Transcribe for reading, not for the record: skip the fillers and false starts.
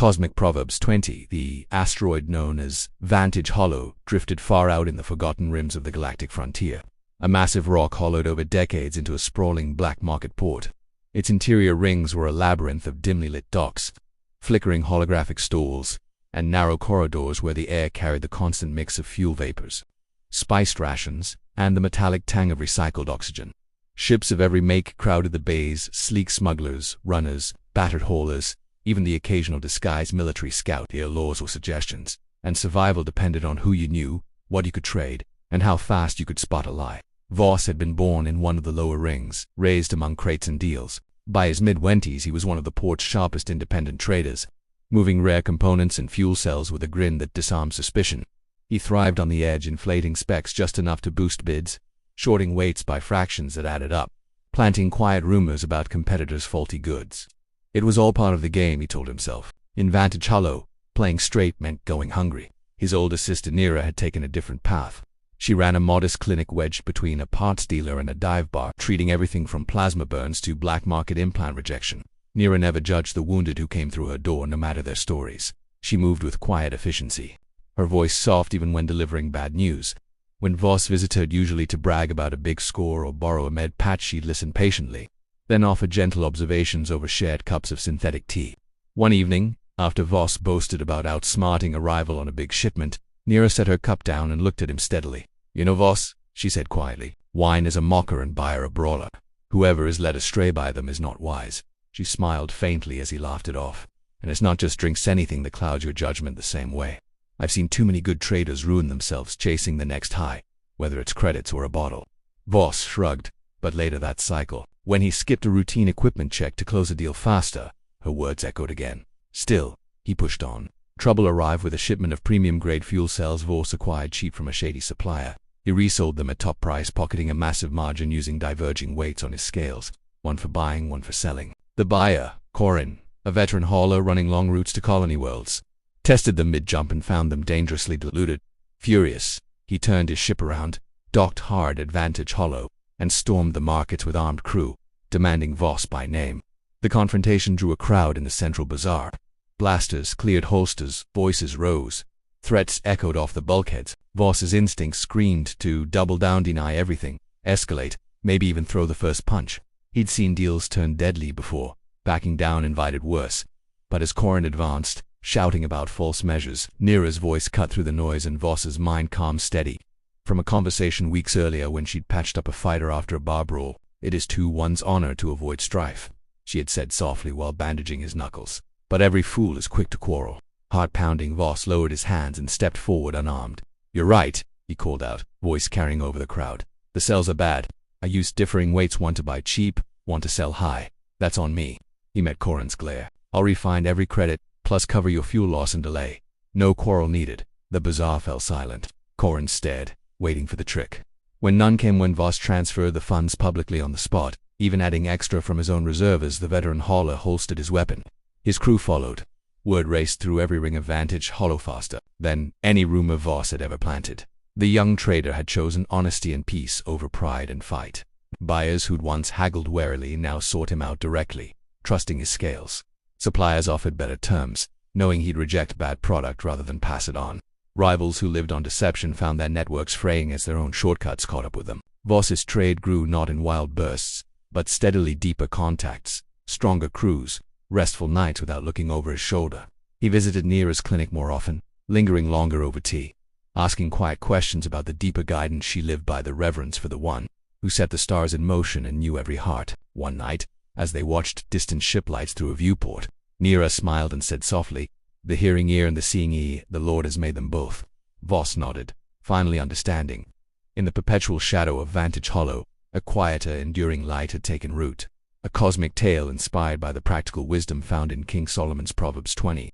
Cosmic Proverbs 20, the asteroid known as Vantage Hollow, drifted far out in the forgotten rims of the galactic frontier. A massive rock hollowed over decades into a sprawling black market port. Its interior rings were a labyrinth of dimly lit docks, flickering holographic stalls, and narrow corridors where the air carried the constant mix of fuel vapors, spiced rations, and the metallic tang of recycled oxygen. Ships of every make crowded the bays, sleek smugglers, runners, battered haulers, even the occasional disguised military scout. Their laws or suggestions, and survival depended on who you knew, what you could trade, and how fast you could spot a lie. Voss had been born in one of the lower rings, raised among crates and deals. By his mid-twenties, he was one of the port's sharpest independent traders, moving rare components and fuel cells with a grin that disarmed suspicion. He thrived on the edge, inflating specs just enough to boost bids, shorting weights by fractions that added up, planting quiet rumors about competitors' faulty goods. It was all part of the game, he told himself. In Vantage Hollow, playing straight meant going hungry. His older sister Nira had taken a different path. She ran a modest clinic wedged between a parts dealer and a dive bar, treating everything from plasma burns to black market implant rejection. Nira never judged the wounded who came through her door, no matter their stories. She moved with quiet efficiency, her voice soft even when delivering bad news. When Voss visited, usually to brag about a big score or borrow a med patch, she'd listen patiently, then offer gentle observations over shared cups of synthetic tea. One evening, after Voss boasted about outsmarting a rival on a big shipment, Nira set her cup down and looked at him steadily. "You know, Voss," she said quietly, "wine is a mocker and buyer a brawler. Whoever is led astray by them is not wise." She smiled faintly as he laughed it off. "And it's not just drinks anything that clouds your judgment the same way. I've seen too many good traders ruin themselves chasing the next high, whether it's credits or a bottle." Voss shrugged, but later that cycle, when he skipped a routine equipment check to close a deal faster, her words echoed again. Still, he pushed on. Trouble arrived with a shipment of premium-grade fuel cells Voss acquired cheap from a shady supplier. He resold them at top price, pocketing a massive margin using diverging weights on his scales, one for buying, one for selling. The buyer, Corin, a veteran hauler running long routes to colony worlds, tested them mid-jump and found them dangerously diluted. Furious, he turned his ship around, docked hard at Vantage Hollow, and stormed the markets with armed crew, demanding Voss by name. The confrontation drew a crowd in the central bazaar. Blasters cleared holsters, voices rose, threats echoed off the bulkheads. Voss's instincts screamed to double down, deny everything, escalate, maybe even throw the first punch. He'd seen deals turn deadly before. Backing down invited worse. But as Corin advanced, shouting about false measures, Nira's voice cut through the noise and Voss's mind calmed steady. From a conversation weeks earlier when she'd patched up a fighter after a bar brawl, "It is to one's honor to avoid strife," she had said softly while bandaging his knuckles. "But every fool is quick to quarrel." Heart-pounding, Voss lowered his hands and stepped forward unarmed. "You're right," he called out, voice carrying over the crowd. "The cells are bad. I used differing weights, one to buy cheap, one to sell high. That's on me." He met Corin's glare. "I'll refine every credit, plus cover your fuel loss and delay. No quarrel needed." The bazaar fell silent. Corin stared, waiting for the trick. When none came, when Voss transferred the funds publicly on the spot, even adding extra from his own reserve as the veteran hauler holstered his weapon. His crew followed. Word raced through every ring of Vantage Hollow faster than any rumor Voss had ever planted. The young trader had chosen honesty and peace over pride and fight. Buyers who'd once haggled warily now sought him out directly, trusting his scales. Suppliers offered better terms, knowing he'd reject bad product rather than pass it on. Rivals who lived on deception found their networks fraying as their own shortcuts caught up with them. Voss's trade grew not in wild bursts, but steadily deeper contacts, stronger crews, restful nights without looking over his shoulder. He visited Nira's clinic more often, lingering longer over tea, asking quiet questions about the deeper guidance she lived by, the reverence for the one who set the stars in motion and knew every heart. One night, as they watched distant ship lights through a viewport, Nira smiled and said softly, "The hearing ear and the seeing eye, the Lord has made them both." Voss nodded, finally understanding. In the perpetual shadow of Vantage Hollow, a quieter, enduring light had taken root. A cosmic tale inspired by the practical wisdom found in King Solomon's Proverbs 20.